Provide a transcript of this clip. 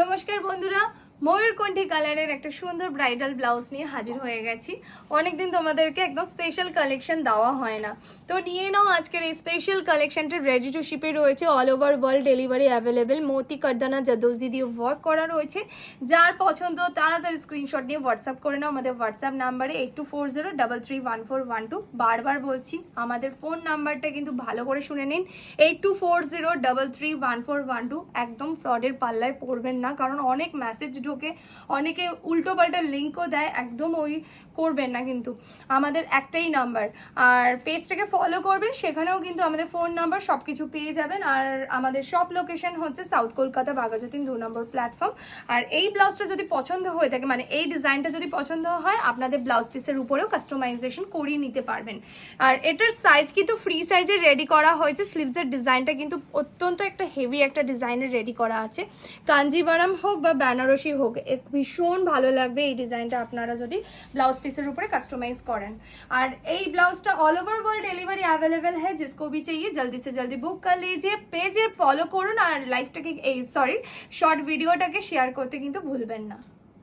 নমস্কার বন্ধুরা, ময়ূরকণ্ঠী কালারের একটা সুন্দর ব্রাইডাল ব্লাউজ নিয়ে হাজির হয়ে গেছি। অনেকদিন তোমাদেরকে একদম স্পেশাল কালেকশন দেওয়া হয় না, তো নিয়ে নাও আজকের এই স্পেশাল কালেকশনটা। রেডি টু শিপে রয়েছে, all over world delivery available. মোতি কারদানা জাদোজি দিয়ে ওয়ার্ক করা রয়েছে। যার পছন্দ তাড়াতাড়ি স্ক্রিনশট নিয়ে হোয়াটসঅ্যাপ করে নাও আমাদের হোয়াটসঅ্যাপ নাম্বারে 8240331412। বারবার বলছি, আমাদের ফোন নাম্বারটা কিন্তু ভালো করে শুনে নিন, 8240331412। একদম ফ্রডের পাল্লায় পড়বেন না, কারণ অনেক মেসেজ ঢোকে, অনেকে উল্টো পাল্টা লিঙ্কও দেয়, একদম ওই করবেন না। কিন্তু আমাদের একটাই নাম্বার, আর পেজটাকে ফলো করবেন, সেখানেও কিন্তু আমাদের ফোন নাম্বার সব কিছু পেয়ে যাবেন। আর আমাদের শপ লোকেশন হচ্ছে সাউথ কলকাতা, বাঘাযতীন 2 নম্বর প্ল্যাটফর্ম। আর এই ব্লাউজটা যদি পছন্দ হয়ে থাকে, মানে এই ডিজাইনটা যদি পছন্দ হয়, আপনাদের ব্লাউজ পিসের উপরেও কাস্টমাইজেশন করিয়ে নিতে পারবেন। আর এটার সাইজ কিন্তু ফ্রি সাইজে রেডি করা হয়েছে। স্লিভসের ডিজাইনটা কিন্তু অত্যন্ত একটা হেভি একটা ডিজাইনের রেডি করা আছে। কাঞ্জিভারাম হোক বা বেনারসি হোক, ভীষণ ভালো লাগবে এই ডিজাইনটা আপনারা যদি ব্লাউজ পিসের উপরে कस्टमाइज करें। और ये blouse all over world delivery available है, जिसको भी चाहिए जल्दी से जल्दी बुक कर लीजिए। पेजे फॉलो करुन और लाइवटाके सॉरी शॉर्ट भिडियोटाके शेयर करते किन्तु भूलबेन ना।